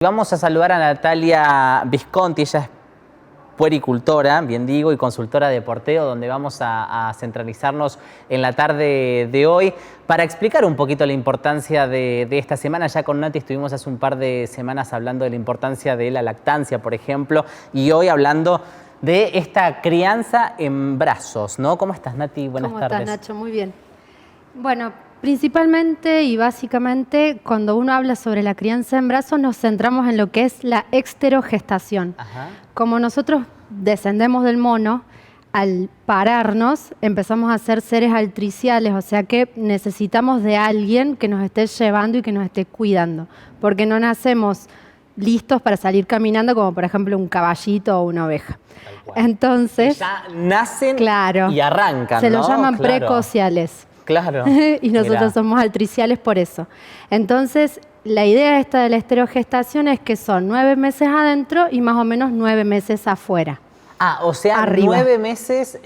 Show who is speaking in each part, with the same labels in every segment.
Speaker 1: Vamos a saludar a Natalia Visconti, ella es puericultora, bien digo, y consultora de porteo, donde vamos a centralizarnos en la tarde de hoy para explicar un poquito la importancia de esta semana. Ya con Nati estuvimos hace un par de semanas hablando de la importancia de la lactancia, por ejemplo, y hoy hablando de esta crianza en brazos, ¿no? ¿Cómo estás, Nati? Buenas tardes.
Speaker 2: ¿Cómo estás, Nacho? Muy bien. Bueno, principalmente y básicamente cuando uno habla sobre la crianza en brazos nos centramos en lo que es la exterogestación.
Speaker 1: Ajá.
Speaker 2: Como nosotros descendemos del mono, al pararnos empezamos a ser seres altriciales, o sea que necesitamos de alguien que nos esté llevando y que nos esté cuidando, porque no nacemos listos para salir caminando como por ejemplo un caballito o una oveja. Entonces,
Speaker 1: ya nacen,
Speaker 2: claro,
Speaker 1: y arrancan,
Speaker 2: se
Speaker 1: ¿no?
Speaker 2: los llaman
Speaker 1: Claro.
Speaker 2: precociales.
Speaker 1: Claro.
Speaker 2: Y nosotros
Speaker 1: Mirá.
Speaker 2: somos altriciales por eso. Entonces, la idea esta de la esterogestación es que son 9 meses adentro y más o menos 9 meses afuera.
Speaker 1: Ah, o sea,
Speaker 2: Arriba.
Speaker 1: 9 meses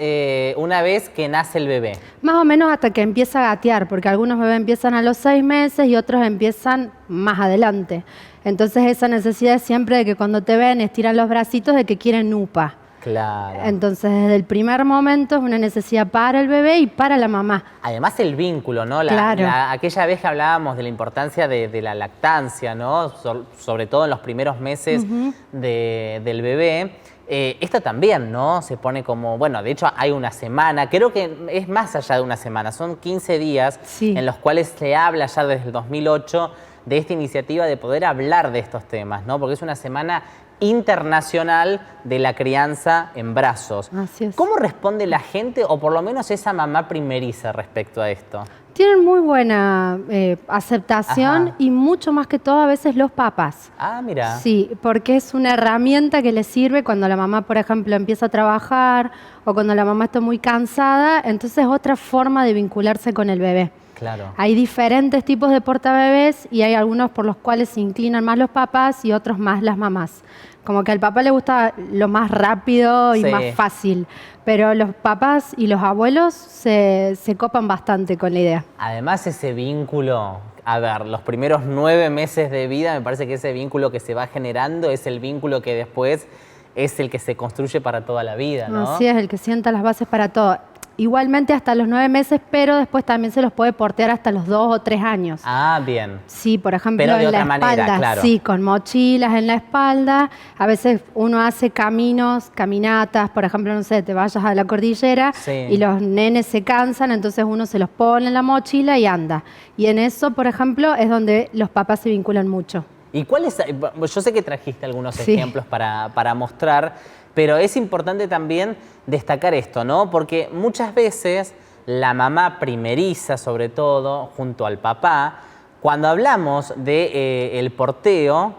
Speaker 1: una vez que nace el bebé.
Speaker 2: Más o menos hasta que empieza a gatear, porque algunos bebés empiezan a los 6 meses y otros empiezan más adelante. Entonces, esa necesidad es siempre de que cuando te ven estiran los bracitos de que quieren upa.
Speaker 1: Claro.
Speaker 2: Entonces, desde el primer momento es una necesidad para el bebé y para la mamá.
Speaker 1: Además el vínculo, ¿no?
Speaker 2: Claro.
Speaker 1: Aquella vez que hablábamos de la importancia de la lactancia, ¿no? Sobre todo en los primeros meses del bebé. Esto también, ¿no? Se pone como, bueno, de hecho hay una semana, creo que es más allá de una semana, son 15 días
Speaker 2: Sí.
Speaker 1: en los cuales se habla ya desde el 2008 de esta iniciativa de poder hablar de estos temas, ¿no? Porque es una semana internacional de la crianza en brazos.
Speaker 2: Así es.
Speaker 1: ¿Cómo responde la gente, o por lo menos esa mamá primeriza, respecto a esto?
Speaker 2: Tienen muy buena aceptación.
Speaker 1: Ajá.
Speaker 2: Y mucho más que todo a veces los papás.
Speaker 1: Ah, mira.
Speaker 2: Sí, porque es una herramienta que les sirve cuando la mamá, por ejemplo, empieza a trabajar o cuando la mamá está muy cansada, entonces es otra forma de vincularse con el bebé.
Speaker 1: Claro.
Speaker 2: Hay diferentes tipos de portabebés y hay algunos por los cuales se inclinan más los papás y otros más las mamás. Como que al papá le gusta lo más rápido y
Speaker 1: Sí.
Speaker 2: más fácil, pero los papás y los abuelos se copan bastante con la idea.
Speaker 1: Además ese vínculo, a ver, los primeros 9 meses de vida, me parece que ese vínculo que se va generando es el vínculo que después es el que se construye para toda la vida, ¿no?
Speaker 2: Así es, el que sienta las bases para todo. Igualmente hasta los 9 meses, pero después también se los puede portear hasta los 2 o 3 años.
Speaker 1: Ah, bien.
Speaker 2: Sí, por ejemplo,
Speaker 1: Pero de
Speaker 2: en la
Speaker 1: otra manera,
Speaker 2: espalda,
Speaker 1: claro.
Speaker 2: sí, con mochilas en la espalda. A veces uno hace caminos, caminatas, por ejemplo, no sé, te vayas a la cordillera
Speaker 1: Sí.
Speaker 2: y los nenes se cansan, entonces uno se los pone en la mochila y anda. Y en eso, por ejemplo, es donde los papás se vinculan mucho.
Speaker 1: ¿Y cuáles? Yo sé que trajiste algunos
Speaker 2: Sí.
Speaker 1: ejemplos para mostrar, pero es importante también destacar esto, ¿no? Porque muchas veces la mamá primeriza, sobre todo, junto al papá, cuando hablamos de el porteo,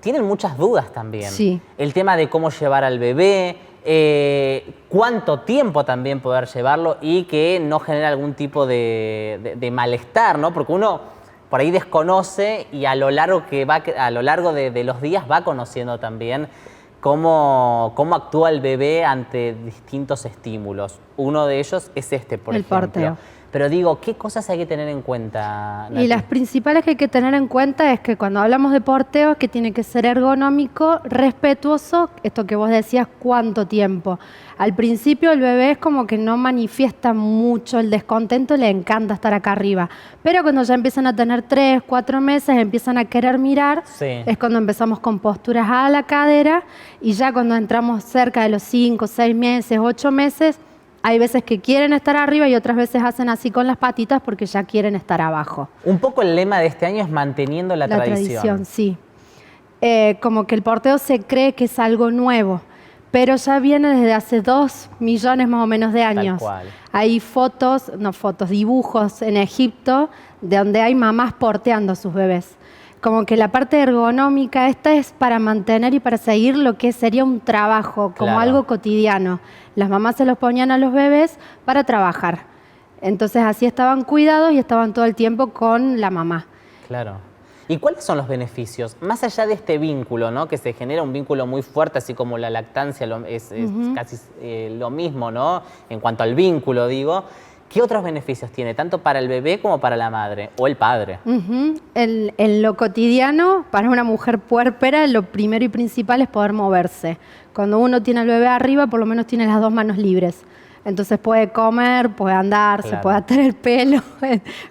Speaker 1: tienen muchas dudas también.
Speaker 2: Sí.
Speaker 1: El tema de cómo llevar al bebé, cuánto tiempo también poder llevarlo y que no genere algún tipo de malestar, ¿no? Porque uno por ahí desconoce y a lo largo de los días va conociendo también cómo actúa el bebé ante distintos estímulos. Uno de ellos es este, por
Speaker 2: El
Speaker 1: ejemplo.
Speaker 2: porteo.
Speaker 1: Pero digo, ¿qué cosas hay que tener en cuenta, Nati?
Speaker 2: Y las principales que hay que tener en cuenta es que cuando hablamos de porteo, que tiene que ser ergonómico, respetuoso, esto que vos decías, ¿cuánto tiempo? Al principio el bebé es como que no manifiesta mucho el descontento, le encanta estar acá arriba. Pero cuando ya empiezan a tener 3, 4 meses, empiezan a querer mirar,
Speaker 1: Sí.
Speaker 2: es cuando empezamos con posturas a la cadera y ya cuando entramos cerca de los 5, 6 meses, 8 meses, hay veces que quieren estar arriba y otras veces hacen así con las patitas porque ya quieren estar abajo.
Speaker 1: Un poco el lema de este año es manteniendo la tradición.
Speaker 2: Sí. Como que el porteo se cree que es algo nuevo, pero ya viene desde hace 2 millones más o menos de años.
Speaker 1: cual.
Speaker 2: Hay dibujos en Egipto de donde hay mamás porteando a sus bebés. Como que la parte ergonómica esta es para mantener y para seguir lo que sería un trabajo, como
Speaker 1: Claro.
Speaker 2: algo cotidiano. Las mamás se los ponían a los bebés para trabajar. Entonces así estaban cuidados y estaban todo el tiempo con la mamá.
Speaker 1: Claro. ¿Y cuáles son los beneficios? Más allá de este vínculo, ¿no? Que se genera un vínculo muy fuerte, así como la lactancia es casi lo mismo, ¿no? En cuanto al vínculo, digo. ¿Qué otros beneficios tiene, tanto para el bebé como para la madre o el padre?
Speaker 2: En lo cotidiano, para una mujer puérpera, lo primero y principal es poder moverse. Cuando uno tiene al bebé arriba, por lo menos tiene las dos manos libres. Entonces puede comer, puede andar, se puede atar el pelo,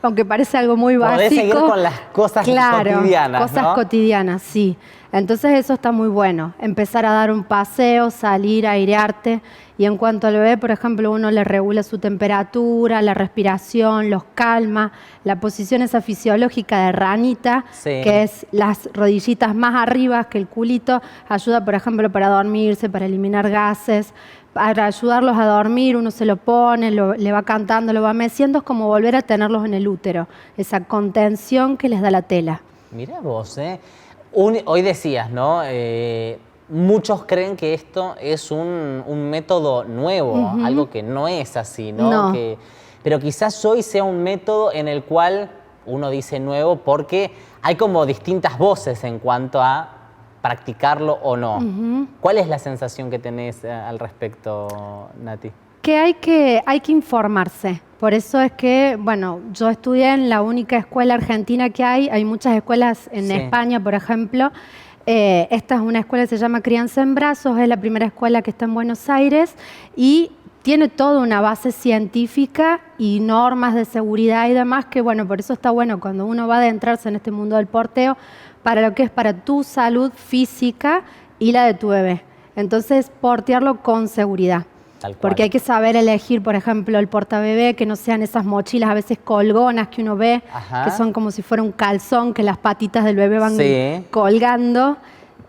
Speaker 2: aunque parece algo muy básico.
Speaker 1: Podés seguir con las cosas cotidianas,
Speaker 2: cosas
Speaker 1: ¿no?
Speaker 2: cotidianas, sí. Entonces eso está muy bueno. Empezar a dar un paseo, salir, airearte. Y en cuanto al bebé, por ejemplo, uno le regula su temperatura, la respiración, los calma. La posición esa fisiológica de ranita, que es las rodillitas más arriba que el culito, ayuda, por ejemplo, para dormirse, para eliminar gases. Para ayudarlos a dormir, uno se lo pone, le va cantando, lo va meciendo, es como volver a tenerlos en el útero, esa contención que les da la tela.
Speaker 1: Mirá vos, hoy decías, ¿no? Muchos creen que esto es un método nuevo, algo que no es así, ¿no? Pero quizás hoy sea un método en el cual uno dice nuevo porque hay como distintas voces en cuanto a practicarlo o no. ¿Cuál es la sensación que tenés al respecto, Nati?
Speaker 2: Que hay que informarse. Por eso es que, bueno, yo estudié en la única escuela argentina que hay muchas escuelas en España, por ejemplo. Esta es una escuela que se llama Crianza en Brazos, es la primera escuela que está en Buenos Aires y tiene toda una base científica y normas de seguridad y demás, que bueno, por eso está bueno cuando uno va a adentrarse en este mundo del porteo, para lo que es para tu salud física y la de tu bebé. Entonces, portearlo con seguridad. Porque hay que saber elegir, por ejemplo, el portabebé, que no sean esas mochilas a veces colgonas que uno ve, que son como si fuera un calzón, que las patitas del bebé van colgando.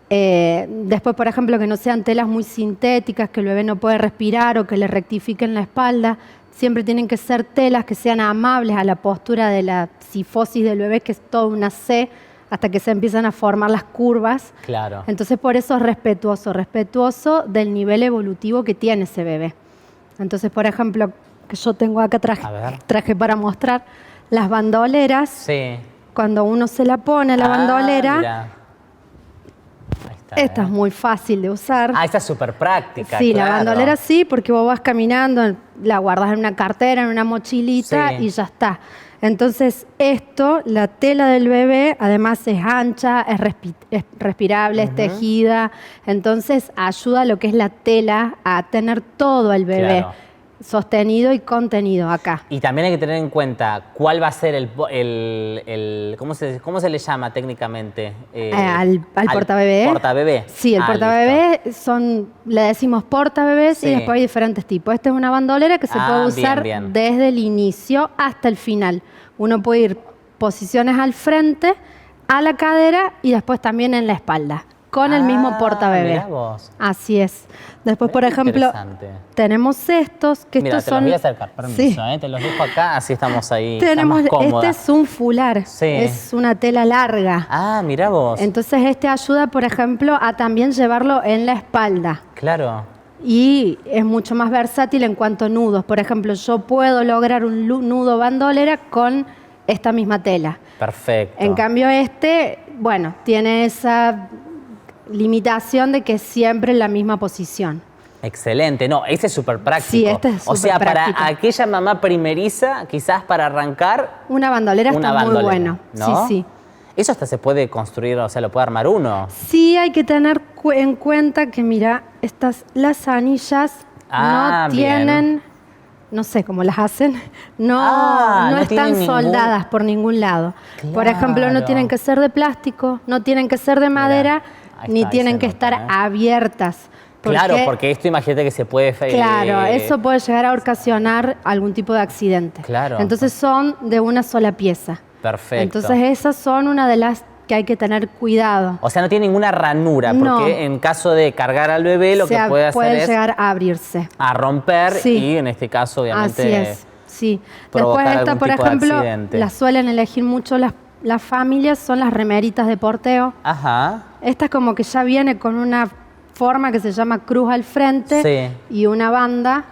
Speaker 2: Después, por ejemplo, que no sean telas muy sintéticas, que el bebé no puede respirar o que le rectifiquen la espalda. Siempre tienen que ser telas que sean amables a la postura de la cifosis del bebé, que es toda una C, hasta que se empiezan a formar las curvas.
Speaker 1: Claro.
Speaker 2: Entonces, por eso es respetuoso del nivel evolutivo que tiene ese bebé. Entonces, por ejemplo, que yo tengo acá traje para mostrar las bandoleras.
Speaker 1: Sí.
Speaker 2: Cuando uno se la pone la bandolera,
Speaker 1: mirá. Ahí está,
Speaker 2: esta es muy fácil de usar.
Speaker 1: Esta es súper práctica.
Speaker 2: Sí,
Speaker 1: claro.
Speaker 2: La bandolera sí, porque vos vas caminando, la guardas en una cartera, en una mochilita y ya está. Entonces la tela del bebé, además es ancha, es respirable, es tejida, entonces ayuda a lo que es la tela a tener todo el bebé sostenido y contenido acá.
Speaker 1: Y también hay que tener en cuenta cuál va a ser ¿cómo se le llama técnicamente?
Speaker 2: Al portabebé.
Speaker 1: Portabebé.
Speaker 2: Sí, el portabebé le decimos portabebés y después hay diferentes tipos. Esta es una bandolera que se puede usar desde el inicio hasta el final. Uno puede ir posiciones al frente, a la cadera y después también en la espalda. Con el mismo portabebé.
Speaker 1: Mirá vos.
Speaker 2: Así es. Después, por ejemplo, tenemos estos, que
Speaker 1: mira,
Speaker 2: estos
Speaker 1: te
Speaker 2: son...
Speaker 1: los voy a acercar, permiso, te los dejo acá, así estamos ahí.
Speaker 2: Tenemos,
Speaker 1: más cómodas.
Speaker 2: este es un fular, es una tela larga.
Speaker 1: Mirá vos.
Speaker 2: Entonces este ayuda, por ejemplo, a también llevarlo en la espalda.
Speaker 1: Claro.
Speaker 2: Y es mucho más versátil en cuanto a nudos. Por ejemplo, yo puedo lograr un nudo bandolera con esta misma tela.
Speaker 1: Perfecto.
Speaker 2: En cambio bueno, tiene esa limitación de que es siempre en la misma posición.
Speaker 1: Excelente. No, ese es súper práctico.
Speaker 2: Sí, este es súper práctico.
Speaker 1: Para aquella mamá primeriza, quizás para arrancar...
Speaker 2: Una bandolera está muy bueno.
Speaker 1: ¿no?
Speaker 2: Sí.
Speaker 1: Eso hasta se puede construir, o sea, lo puede armar uno.
Speaker 2: Sí, hay que tener en cuenta que, mira, las anillas no tienen, no sé cómo las hacen, no están soldadas por ningún lado. Claro. Por ejemplo, no tienen que ser de plástico, no tienen que ser de madera, ni tienen que estar abiertas.
Speaker 1: Claro, porque esto imagínate que se puede...
Speaker 2: Claro, eso puede llegar a ocasionar algún tipo de accidente.
Speaker 1: Claro.
Speaker 2: Entonces son de una sola pieza.
Speaker 1: Perfecto.
Speaker 2: Entonces esas son una de las que hay que tener cuidado.
Speaker 1: O sea, no tiene ninguna ranura, porque en caso de cargar al bebé lo que puede hacer es...
Speaker 2: llegar a abrirse.
Speaker 1: A romper y en este caso obviamente...
Speaker 2: Así es, sí. Después esta, por ejemplo, las suelen elegir mucho las familias, son las remeritas de porteo.
Speaker 1: Ajá.
Speaker 2: Esta es como que ya viene con una forma que se llama cruz al frente y una banda.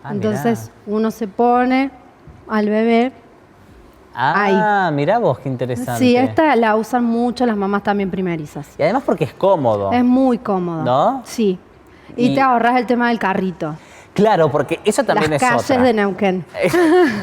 Speaker 2: Entonces uno se pone al bebé.
Speaker 1: Mirá vos, qué interesante.
Speaker 2: Sí, esta la usan mucho las mamás también primerizas.
Speaker 1: Y además porque es cómodo.
Speaker 2: Es muy cómodo.
Speaker 1: ¿No?
Speaker 2: Sí. Y te ahorras el tema del carrito.
Speaker 1: Claro, porque eso también
Speaker 2: Las
Speaker 1: es
Speaker 2: calles
Speaker 1: otra.
Speaker 2: de Neuquén.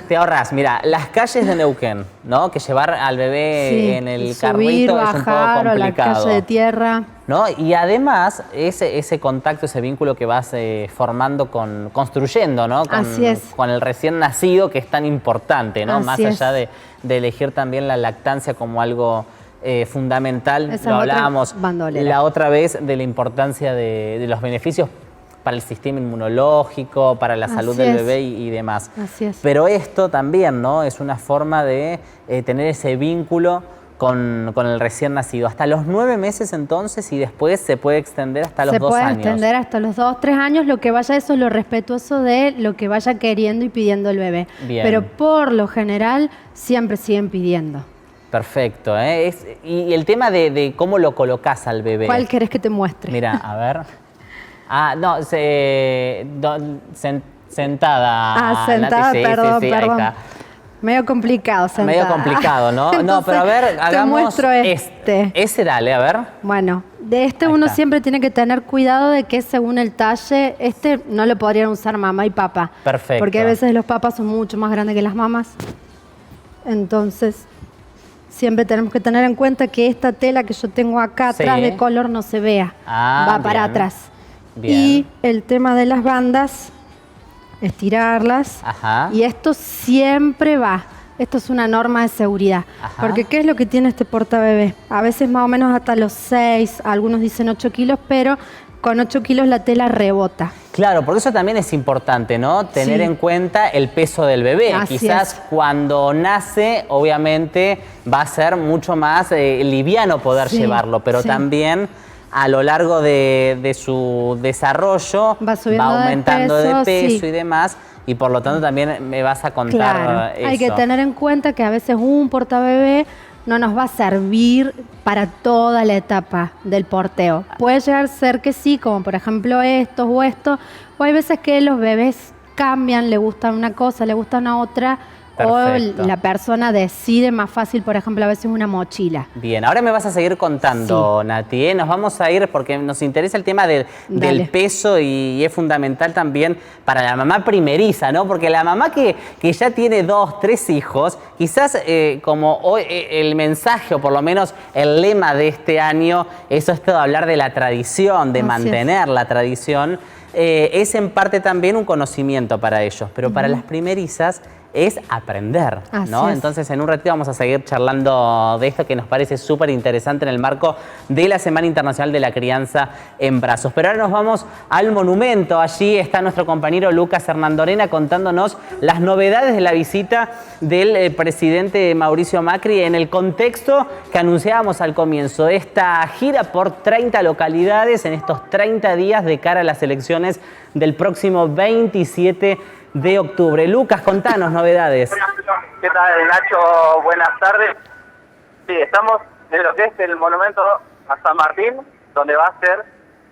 Speaker 1: Te ahorras, mira, las calles de Neuquén, ¿no? Que llevar al bebé
Speaker 2: Sí,
Speaker 1: en el
Speaker 2: subir,
Speaker 1: carrito es un poco
Speaker 2: bajar, o la
Speaker 1: complicado.
Speaker 2: calle de tierra.
Speaker 1: ¿No? Y además, ese contacto, ese vínculo que vas formando construyendo, ¿no?
Speaker 2: Así es.
Speaker 1: Con el recién nacido, que es tan importante, ¿no?
Speaker 2: Así
Speaker 1: Más
Speaker 2: es.
Speaker 1: allá de elegir también la lactancia como algo fundamental.
Speaker 2: Esa
Speaker 1: Lo
Speaker 2: es otra
Speaker 1: hablábamos
Speaker 2: bandolera.
Speaker 1: la otra vez de la importancia de los beneficios para el sistema inmunológico, para la salud
Speaker 2: Así
Speaker 1: del
Speaker 2: es.
Speaker 1: bebé y demás.
Speaker 2: Así es.
Speaker 1: Pero esto también, ¿no? Es una forma de tener ese vínculo con el recién nacido. Hasta los 9 meses entonces, y después se puede extender hasta los 2 años.
Speaker 2: Se puede extender hasta los 2, 3 años, lo que vaya, eso es lo respetuoso de lo que vaya queriendo y pidiendo el bebé.
Speaker 1: Bien.
Speaker 2: Pero por lo general siempre siguen pidiendo.
Speaker 1: Perfecto, ¿eh? Y el tema de cómo lo colocas al bebé.
Speaker 2: ¿Cuál querés que te muestre?
Speaker 1: Mira, a ver. Ah, no, sentada.
Speaker 2: Ah, sentada,
Speaker 1: Sí,
Speaker 2: perdón,
Speaker 1: sí, ahí
Speaker 2: perdón.
Speaker 1: está.
Speaker 2: Medio complicado sentada.
Speaker 1: Medio complicado, ¿no? No,
Speaker 2: Entonces,
Speaker 1: pero a ver, hagamos
Speaker 2: te muestro este.
Speaker 1: Ese dale, a ver.
Speaker 2: Bueno, de este
Speaker 1: Ahí
Speaker 2: uno
Speaker 1: está.
Speaker 2: siempre tiene que tener cuidado de que según el talle, este no lo podrían usar mamá y papá.
Speaker 1: Perfecto.
Speaker 2: Porque a veces los papás son mucho más grandes que las mamás. Entonces, siempre tenemos que tener en cuenta que esta tela que yo tengo acá
Speaker 1: Sí.
Speaker 2: atrás de color no se vea.
Speaker 1: Ah,
Speaker 2: va para
Speaker 1: bien.
Speaker 2: atrás.
Speaker 1: Bien.
Speaker 2: Y el tema de las bandas, estirarlas.
Speaker 1: Ajá.
Speaker 2: Y esto siempre va. Esto es una norma de seguridad.
Speaker 1: Ajá.
Speaker 2: Porque ¿qué es lo que tiene este portabebé? A veces más o menos hasta los 6, algunos dicen 8 kilos, pero con 8 kilos la tela rebota.
Speaker 1: Claro, porque eso también es importante, ¿no? Tener
Speaker 2: Sí.
Speaker 1: en cuenta el peso del bebé.
Speaker 2: Así
Speaker 1: Quizás
Speaker 2: es.
Speaker 1: cuando nace, obviamente, va a ser mucho más liviano poder
Speaker 2: Sí,
Speaker 1: llevarlo, pero
Speaker 2: sí.
Speaker 1: también a lo largo de su desarrollo
Speaker 2: Va subiendo de
Speaker 1: aumentando de
Speaker 2: peso,
Speaker 1: peso
Speaker 2: sí.
Speaker 1: y demás, y por lo tanto también me vas a contar
Speaker 2: Claro,
Speaker 1: eso.
Speaker 2: hay que tener en cuenta que a veces un portabebé no nos va a servir para toda la etapa del porteo. Puede llegar a ser que sí, como por ejemplo estos o estos, o hay veces que los bebés cambian, le gusta una cosa, le gusta una otra,
Speaker 1: Perfecto.
Speaker 2: o la persona decide más fácil, por ejemplo, a veces una mochila.
Speaker 1: Bien, ahora me vas a seguir contando, Nati, ¿eh? Nos vamos a ir porque nos interesa el tema del
Speaker 2: Dale.
Speaker 1: peso y es fundamental también para la mamá primeriza, ¿no? Porque la mamá que ya tiene 2, 3 hijos, quizás como hoy el mensaje o por lo menos el lema de este año es esto de hablar de la tradición, de
Speaker 2: Así
Speaker 1: mantener la tradición, es en parte también un conocimiento para ellos, pero para las primerizas es aprender,
Speaker 2: Así
Speaker 1: ¿no?
Speaker 2: es.
Speaker 1: Entonces, en un ratito vamos a seguir charlando de esto que nos parece súper interesante en el marco de la Semana Internacional de la Crianza en Brazos. Pero ahora nos vamos al monumento. Allí está nuestro compañero Lucas Hernandorena contándonos las novedades de la visita del presidente Mauricio Macri en el contexto que anunciábamos al comienzo. Esta gira por 30 localidades en estos 30 días de cara a las elecciones del próximo 27 de octubre. Lucas, contanos novedades.
Speaker 3: ¿Qué tal, Nacho? Buenas tardes. Sí, estamos en lo que es el monumento a San Martín, donde va a ser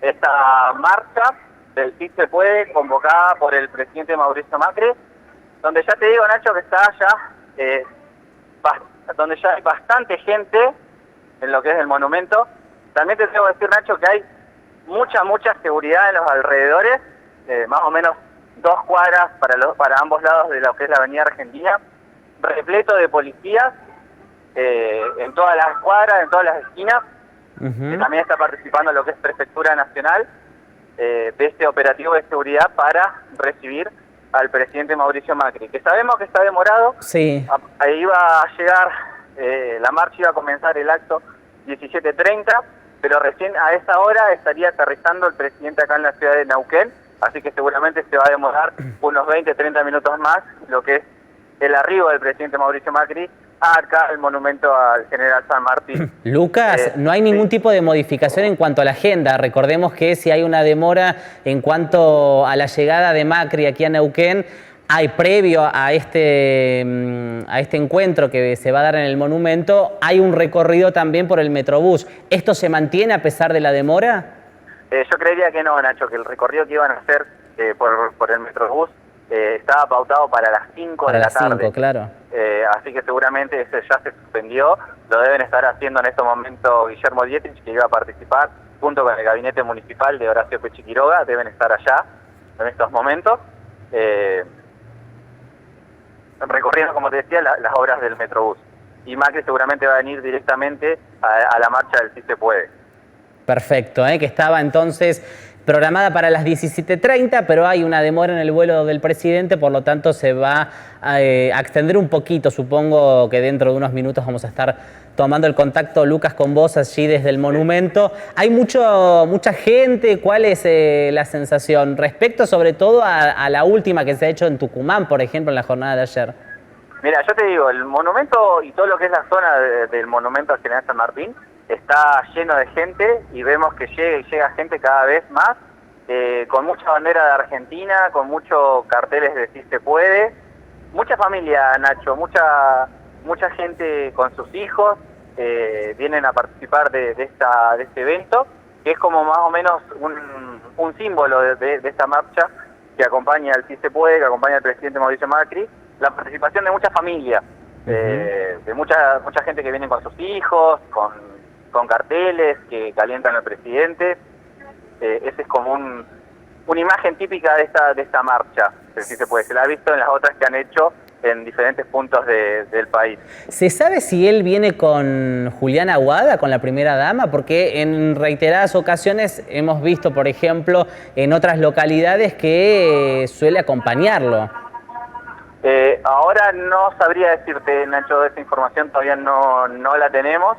Speaker 3: esta marcha del Sí se puede, convocada por el presidente Mauricio Macri, donde ya te digo, Nacho, que está ya, donde ya hay bastante gente en lo que es el monumento. También te tengo que decir, Nacho, que hay mucha seguridad en los alrededores, más o menos 2 cuadras para ambos lados de lo que es la avenida Argentina, repleto de policías en todas las cuadras, en todas las esquinas, que también está participando en lo que es Prefectura Nacional de este operativo de seguridad para recibir al presidente Mauricio Macri, que sabemos que está demorado.
Speaker 1: Sí.
Speaker 3: Ahí iba a llegar, la marcha iba a comenzar el acto 17:30, pero recién a esa hora estaría aterrizando el presidente acá en la ciudad de Neuquén, así que seguramente se va a demorar unos 20-30 minutos más lo que es el arribo del presidente Mauricio Macri acá al monumento al general San Martín.
Speaker 1: Lucas, no hay ningún tipo de modificación en cuanto a la agenda. Recordemos que si hay una demora en cuanto a la llegada de Macri aquí a Neuquén, hay previo a este encuentro que se va a dar en el monumento, hay un recorrido también por el Metrobús. ¿Esto se mantiene a pesar de la demora?
Speaker 3: Yo creería que no, Nacho, que el recorrido que iban a hacer por el Metrobús estaba pautado para las 5 de la tarde.
Speaker 1: Para las 5, claro.
Speaker 3: Así que seguramente ese ya se suspendió. Lo deben estar haciendo en este momento Guillermo Dietrich, que iba a participar junto con el gabinete municipal de Horacio Pechi Quiroga. Deben estar allá. en estos momentos, recorriendo, como te decía, las obras del Metrobús. Y Macri seguramente va a venir directamente a la marcha del Sí se puede.
Speaker 1: Perfecto, que estaba entonces programada para las 17:30, pero hay una demora en el vuelo del presidente, por lo tanto se va a extender un poquito. Supongo que dentro de unos minutos vamos a estar tomando el contacto, Lucas, con vos allí desde el monumento. Hay mucha gente. ¿Cuál es la sensación? Respecto sobre todo a la última que se ha hecho en Tucumán, por ejemplo, en la jornada de ayer.
Speaker 3: Mira, yo te digo, el monumento y todo lo que es la zona del monumento al General San Martín está lleno de gente y vemos que llega gente cada vez más, con mucha bandera de Argentina, con muchos carteles de Sí se puede, mucha familia, Nacho, mucha gente con sus hijos vienen a participar de este evento, que es como más o menos un símbolo de esta marcha que acompaña al Sí se puede, que acompaña al presidente Mauricio Macri, la participación de muchas familias, de mucha gente que viene con sus hijos, con carteles que calientan al presidente. Ese es como una imagen típica de esta marcha, si se puede. Se la ha visto en las otras que han hecho en diferentes puntos del país.
Speaker 1: ¿Se sabe si él viene con Juliana Aguada, con la primera dama? Porque en reiteradas ocasiones hemos visto, por ejemplo, en otras localidades que suele acompañarlo.
Speaker 3: Ahora no sabría decirte, Nacho, esa información todavía no la tenemos.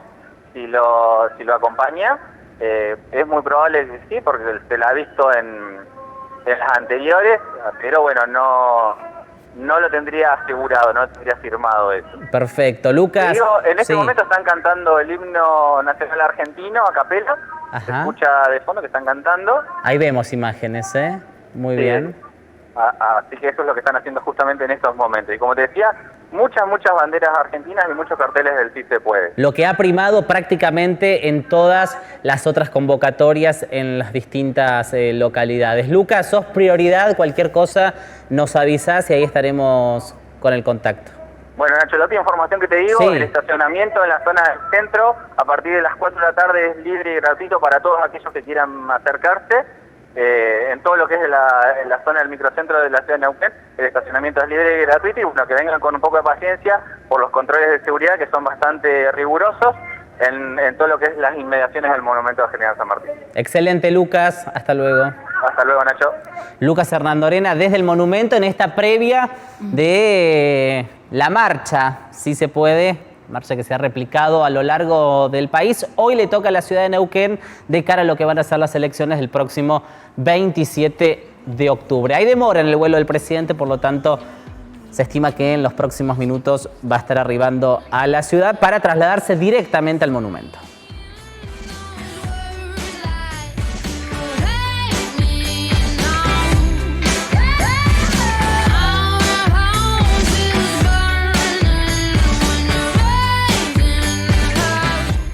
Speaker 3: Si lo acompaña, es muy probable que sí, porque se la ha visto en las anteriores, pero bueno, no lo tendría asegurado, no lo tendría firmado eso.
Speaker 1: Perfecto. Lucas.
Speaker 3: Digo, en este
Speaker 1: sí.
Speaker 3: momento están cantando el himno nacional argentino a capela.
Speaker 1: Ajá.
Speaker 3: Se escucha de fondo que están cantando.
Speaker 1: Ahí vemos imágenes, muy
Speaker 3: Sí.
Speaker 1: bien.
Speaker 3: Así que eso es lo que están haciendo justamente en estos momentos. Y como te decía, muchas banderas argentinas y muchos carteles del Sí se puede.
Speaker 1: Lo que ha primado prácticamente en todas las otras convocatorias en las distintas localidades. Lucas, sos prioridad, cualquier cosa nos avisás y ahí estaremos con el contacto.
Speaker 3: Bueno, Nacho, la otra información que te digo,
Speaker 1: Sí.
Speaker 3: el estacionamiento en la zona del centro, a partir de las 4 de la tarde es libre y gratuito para todos aquellos que quieran acercarse. En todo lo que es en la zona del microcentro de la ciudad de Neuquén, el estacionamiento es libre y gratuito y bueno, que vengan con un poco de paciencia por los controles de seguridad que son bastante rigurosos en todo lo que es las inmediaciones del monumento del General San Martín.
Speaker 1: Excelente, Lucas. Hasta luego.
Speaker 3: Hasta luego, Nacho.
Speaker 1: Lucas Hernandorena desde el monumento en esta previa de la marcha, Sí se puede, marcha que se ha replicado a lo largo del país. Hoy le toca a la ciudad de Neuquén de cara a lo que van a ser las elecciones del próximo 27 de octubre. Hay demora en el vuelo del presidente, por lo tanto se estima que en los próximos minutos va a estar arribando a la ciudad para trasladarse directamente al monumento.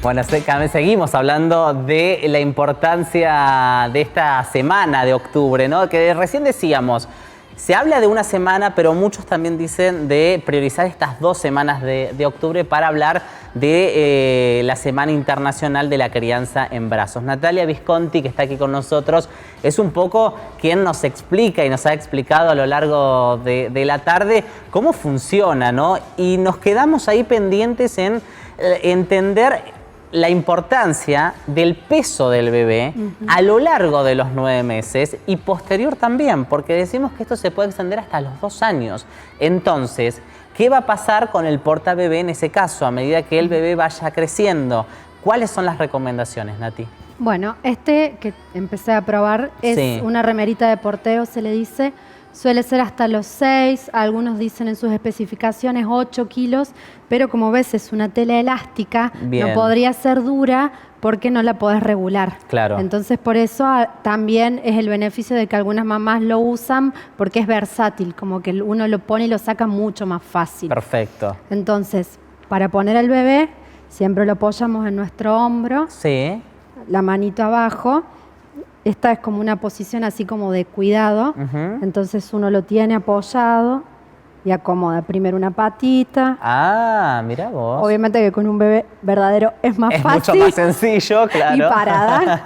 Speaker 1: Bueno, seguimos hablando de la importancia de esta semana de octubre, ¿no? Que recién decíamos, se habla de una semana, pero muchos también dicen de priorizar estas 2 semanas de octubre para hablar de la Semana Internacional de la Crianza en Brazos. Natalia Visconti, que está aquí con nosotros, es un poco quien nos explica y nos ha explicado a lo largo de la tarde cómo funciona, ¿no? Y nos quedamos ahí pendientes en entender la importancia del peso del bebé a lo largo de los 9 meses y posterior también, porque decimos que esto se puede extender hasta los 2 años. Entonces, ¿qué va a pasar con el portabebé en ese caso, a medida que el bebé vaya creciendo? ¿Cuáles son las recomendaciones, Nati?
Speaker 2: Bueno, que empecé a probar es
Speaker 1: Sí.
Speaker 2: una remerita de porteo, se le dice. Suele ser hasta los 6, algunos dicen en sus especificaciones 8 kilos, pero como ves es una tela elástica,
Speaker 1: Bien.
Speaker 2: no podría ser dura porque no la podés regular.
Speaker 1: Claro.
Speaker 2: Entonces por eso también es el beneficio de que algunas mamás lo usan porque es versátil, como que uno lo pone y lo saca mucho más fácil.
Speaker 1: Perfecto.
Speaker 2: Entonces, para poner al bebé, siempre lo apoyamos en nuestro hombro,
Speaker 1: Sí.
Speaker 2: la manito abajo. Esta es como una posición así como de cuidado.
Speaker 1: Ujú.
Speaker 2: Entonces uno lo tiene apoyado y acomoda primero una patita.
Speaker 1: Ah, mira vos.
Speaker 2: Obviamente que con un bebé verdadero es más
Speaker 1: Es
Speaker 2: fácil.
Speaker 1: mucho más sencillo, claro.
Speaker 2: Y parada.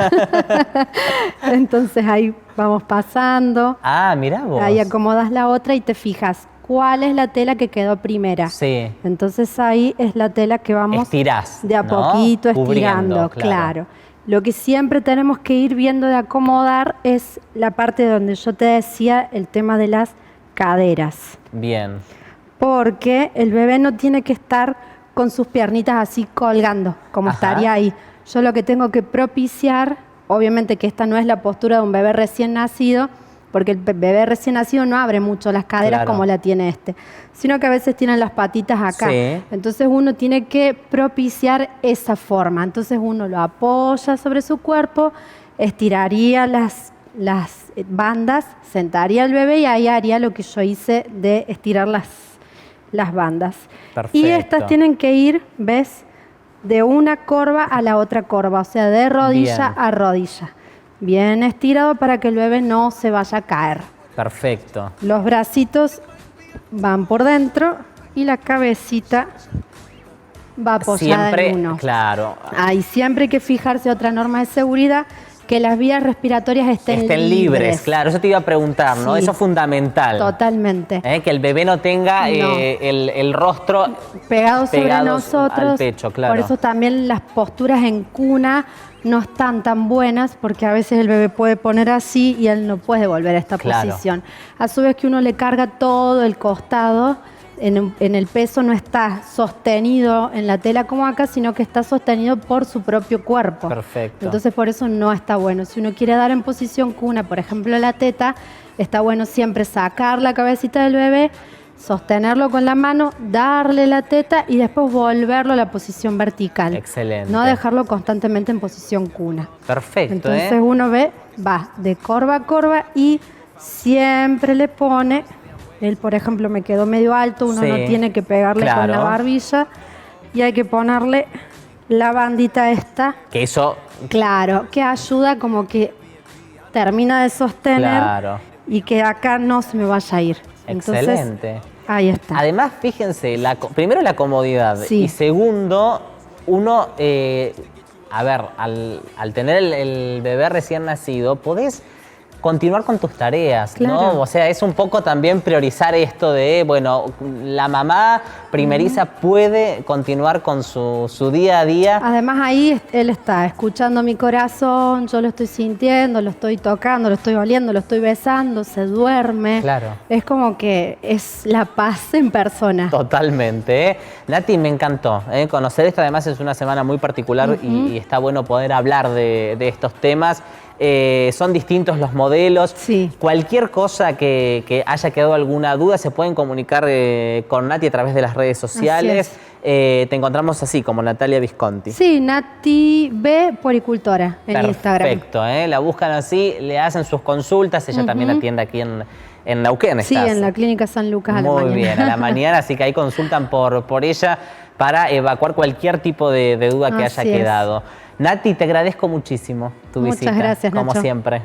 Speaker 2: Entonces ahí vamos pasando.
Speaker 1: Ah, mira vos.
Speaker 2: Ahí acomodas la otra y te fijas cuál es la tela que quedó primera.
Speaker 1: Sí.
Speaker 2: Entonces ahí es la tela que vamos
Speaker 1: Estirás,
Speaker 2: de a
Speaker 1: ¿no?
Speaker 2: poquito
Speaker 1: Cubriendo,
Speaker 2: estirando, claro. Lo que siempre tenemos que ir viendo de acomodar es la parte donde yo te decía el tema de las caderas.
Speaker 1: Bien.
Speaker 2: Porque el bebé no tiene que estar con sus piernitas así colgando, como
Speaker 1: Ajá.
Speaker 2: estaría ahí. Yo lo que tengo que propiciar, obviamente que esta no es la postura de un bebé recién nacido, porque el bebé recién nacido no abre mucho las caderas
Speaker 1: Claro.
Speaker 2: como la tiene este, sino que a veces tienen las patitas acá.
Speaker 1: Sí.
Speaker 2: Entonces uno tiene que propiciar esa forma. Entonces uno lo apoya sobre su cuerpo, estiraría las bandas, sentaría al bebé y ahí haría lo que yo hice de estirar las bandas.
Speaker 1: Perfecto.
Speaker 2: Y estas tienen que ir, ¿ves? De una corva a la otra corva, o sea, de rodilla
Speaker 1: Bien.
Speaker 2: a rodilla. Bien estirado para que el bebé no se vaya a caer.
Speaker 1: Perfecto.
Speaker 2: Los bracitos van por dentro y la cabecita va apoyada
Speaker 1: Siempre,
Speaker 2: en uno.
Speaker 1: claro,
Speaker 2: Ahí siempre hay que fijarse otra norma de seguridad, que las vías respiratorias estén
Speaker 1: libres, claro, eso te iba a preguntar, ¿no?
Speaker 2: Sí.
Speaker 1: Eso es fundamental.
Speaker 2: Totalmente.
Speaker 1: Que el bebé no tenga
Speaker 2: No.
Speaker 1: El rostro
Speaker 2: Pegados sobre
Speaker 1: pegados
Speaker 2: nosotros.
Speaker 1: al pecho, claro.
Speaker 2: Por eso también las posturas en cuna no están tan buenas, porque a veces el bebé puede poner así y él no puede volver a esta
Speaker 1: Claro.
Speaker 2: posición. A su vez que uno le carga todo el costado, en el peso no está sostenido en la tela como acá, sino que está sostenido por su propio cuerpo.
Speaker 1: Perfecto.
Speaker 2: Entonces por eso no está bueno. Si uno quiere dar en posición cuna, por ejemplo la teta, está bueno siempre sacar la cabecita del bebé, sostenerlo con la mano, darle la teta y después volverlo a la posición vertical.
Speaker 1: Excelente.
Speaker 2: No dejarlo constantemente en posición cuna.
Speaker 1: Perfecto,
Speaker 2: Entonces uno ve, va de corva a corva y siempre le pone, él por ejemplo me quedó medio alto, uno
Speaker 1: Sí,
Speaker 2: no tiene que pegarle con
Speaker 1: claro.
Speaker 2: la barbilla y hay que ponerle la bandita esta,
Speaker 1: Que eso,
Speaker 2: claro, que ayuda como que termina de sostener
Speaker 1: claro.
Speaker 2: y que acá no se me vaya a ir.
Speaker 1: Excelente.
Speaker 2: Entonces, ahí está.
Speaker 1: Además, fíjense, primero la comodidad
Speaker 2: Sí.
Speaker 1: y segundo, uno, a ver, al tener el bebé recién nacido, podés continuar con tus tareas, ¿no?
Speaker 2: Claro.
Speaker 1: O sea, es un poco también priorizar esto de, bueno, la mamá primeriza puede continuar con su día a día.
Speaker 2: Además ahí él está escuchando mi corazón, yo lo estoy sintiendo, lo estoy tocando, lo estoy oliendo, lo estoy besando, se duerme.
Speaker 1: Claro.
Speaker 2: Es como que es la paz en persona.
Speaker 1: Totalmente, ¿eh? Nati, me encantó conocer esto. Además es una semana muy particular y está bueno poder hablar de estos temas. Son distintos los modelos.
Speaker 2: Sí.
Speaker 1: Cualquier cosa que haya quedado alguna duda se pueden comunicar con Nati a través de las redes sociales. Te encontramos así como Natalia Visconti.
Speaker 2: Sí, Nati B. Puericultora en Instagram.
Speaker 1: Perfecto, la buscan así, le hacen sus consultas. Ella también atiende aquí en Neuquén.
Speaker 2: Sí,
Speaker 1: ¿estás?
Speaker 2: en la clínica San Lucas a la mañana.
Speaker 1: Muy bien, a la mañana, así que ahí consultan por ella para evacuar cualquier tipo de duda que haya
Speaker 2: Así es.
Speaker 1: quedado. Nati, te agradezco muchísimo tu
Speaker 2: Muchas
Speaker 1: visita,
Speaker 2: gracias,
Speaker 1: como
Speaker 2: Nacho.
Speaker 1: siempre.